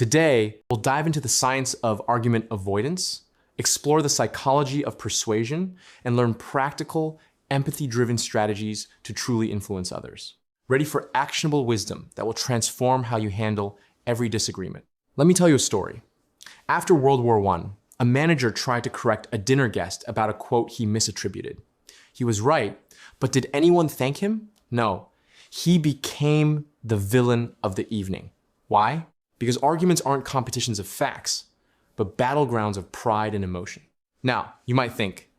Today, we'll dive into the science of argument avoidance, explore the psychology of persuasion, and learn practical, empathy-driven strategies to truly influence others. Ready for actionable wisdom that will transform how you handle every disagreement. Let me tell you a story. After World War I, a manager tried to correct a dinner guest about a quote he misattributed. He was right, but did anyone thank him? No. He became the villain of the evening. Why? Because arguments aren't competitions of facts, but battlegrounds of pride and emotion. Now, you might think,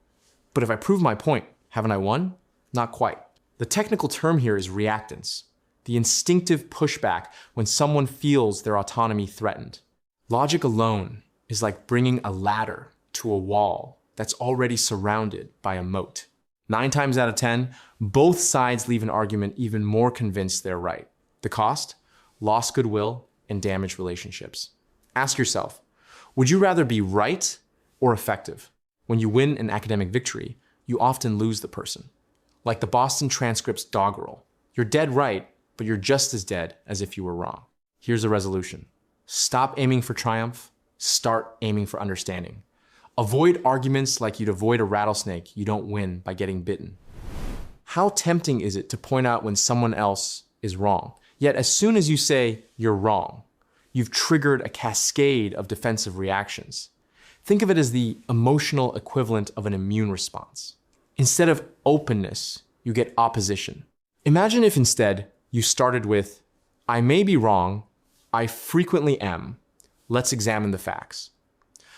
but if I prove my point, haven't I won? Not quite. The technical term here is reactance, the instinctive pushback when someone feels their autonomy threatened. Logic alone is like bringing a ladder to a wall that's already surrounded by a moat. 9 times out of 10, both sides leave an argument even more convinced they're right. The cost? Lost goodwill and damaged relationships. Ask yourself, would you rather be right or effective? When you win an academic victory, you often lose the person. Like the Boston Transcript's doggerel. You're dead right, but you're just as dead as if you were wrong. Here's the resolution. Stop aiming for triumph, start aiming for understanding. Avoid arguments like you'd avoid a rattlesnake you don't win by getting bitten. How tempting is it to point out when someone else is wrong? Yet as soon as you say you're wrong, you've triggered a cascade of defensive reactions. Think of it as the emotional equivalent of an immune response. Instead of openness, you get opposition. Imagine if instead you started with, I may be wrong, I frequently am, let's examine the facts.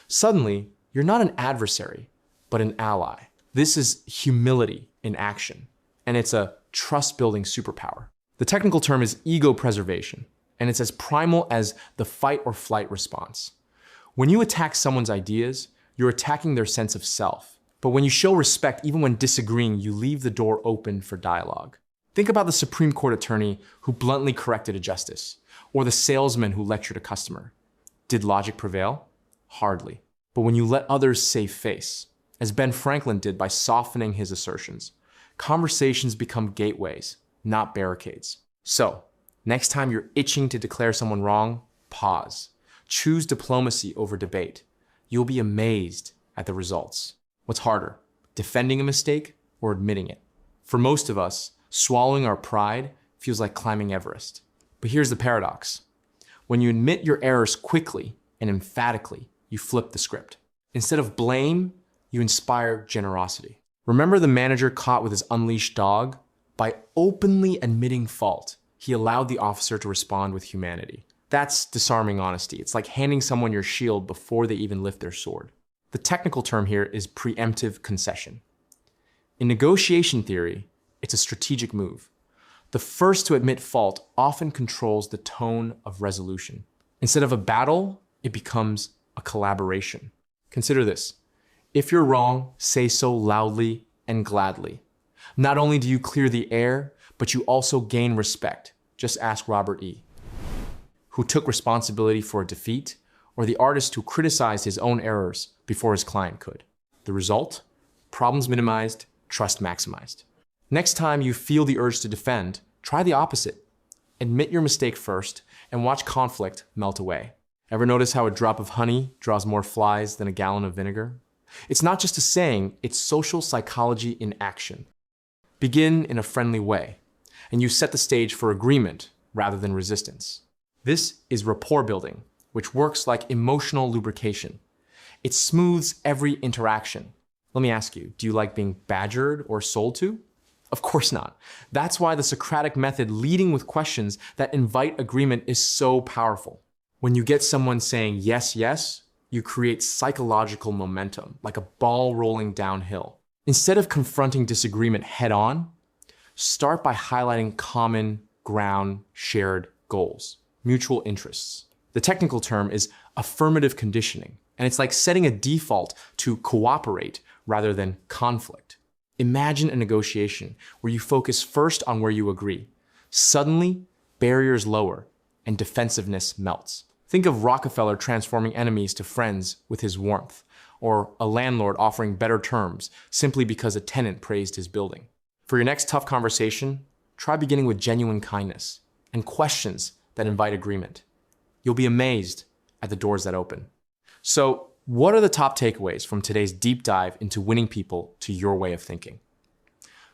Suddenly, you're not an adversary, but an ally. This is humility in action, and it's a trust-building superpower. The technical term is ego preservation, and it's as primal as the fight or flight response. When you attack someone's ideas, you're attacking their sense of self. But when you show respect, even when disagreeing, you leave the door open for dialogue. Think about the Supreme Court attorney who bluntly corrected a justice, or the salesman who lectured a customer. Did logic prevail? Hardly. But when you let others save face, as Ben Franklin did by softening his assertions, conversations become gateways, not barricades. So, next time you're itching to declare someone wrong, pause. Choose diplomacy over debate. You'll be amazed at the results. What's harder, defending a mistake or admitting it? For most of us, swallowing our pride feels like climbing Everest. But here's the paradox. When you admit your errors quickly and emphatically, you flip the script. Instead of blame, you inspire generosity. Remember the manager caught with his unleashed dog? By openly admitting fault, he allowed the officer to respond with humanity. That's disarming honesty. It's like handing someone your shield before they even lift their sword. The technical term here is preemptive concession. In negotiation theory, it's a strategic move. The first to admit fault often controls the tone of resolution. Instead of a battle, it becomes a collaboration. Consider this. If you're wrong, say so loudly and gladly. Not only do you clear the air, but you also gain respect. Just ask Robert E., who took responsibility for a defeat, or the artist who criticized his own errors before his client could. The result? Problems minimized, trust maximized. Next time you feel the urge to defend, try the opposite. Admit your mistake first and watch conflict melt away. Ever notice how a drop of honey draws more flies than a gallon of vinegar? It's not just a saying, it's social psychology in action. Begin in a friendly way, and you set the stage for agreement rather than resistance. This is rapport building, which works like emotional lubrication. It smooths every interaction. Let me ask you, do you like being badgered or sold to? Of course not. That's why the Socratic method leading with questions that invite agreement is so powerful. When you get someone saying yes, yes, you create psychological momentum, like a ball rolling downhill. Instead of confronting disagreement head-on, start by highlighting common ground shared goals, mutual interests. The technical term is affirmative conditioning, and it's like setting a default to cooperate rather than conflict. Imagine a negotiation where you focus first on where you agree. Suddenly, barriers lower and defensiveness melts. Think of Rockefeller transforming enemies to friends with his warmth, or a landlord offering better terms simply because a tenant praised his building. For your next tough conversation, try beginning with genuine kindness and questions that invite agreement. You'll be amazed at the doors that open. So, what are the top takeaways from today's deep dive into winning people to your way of thinking?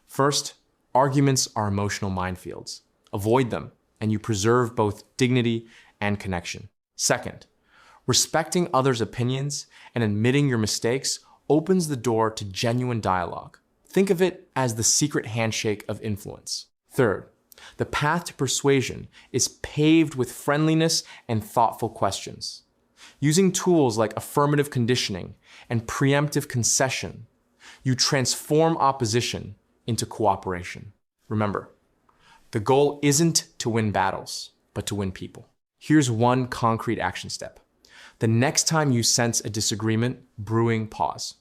First, arguments are emotional minefields. Avoid them, and you preserve both dignity and connection. Second, respecting others' opinions and admitting your mistakes opens the door to genuine dialogue. Think of it as the secret handshake of influence. Third, the path to persuasion is paved with friendliness and thoughtful questions. Using tools like affirmative conditioning and preemptive concession, you transform opposition into cooperation. Remember, the goal isn't to win battles, but to win people. Here's one concrete action step. The next time you sense a disagreement brewing, pause.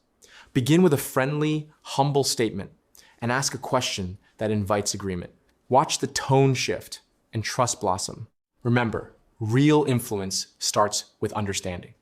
Begin with a friendly, humble statement and ask a question that invites agreement. Watch the tone shift and trust blossom. Remember, real influence starts with understanding.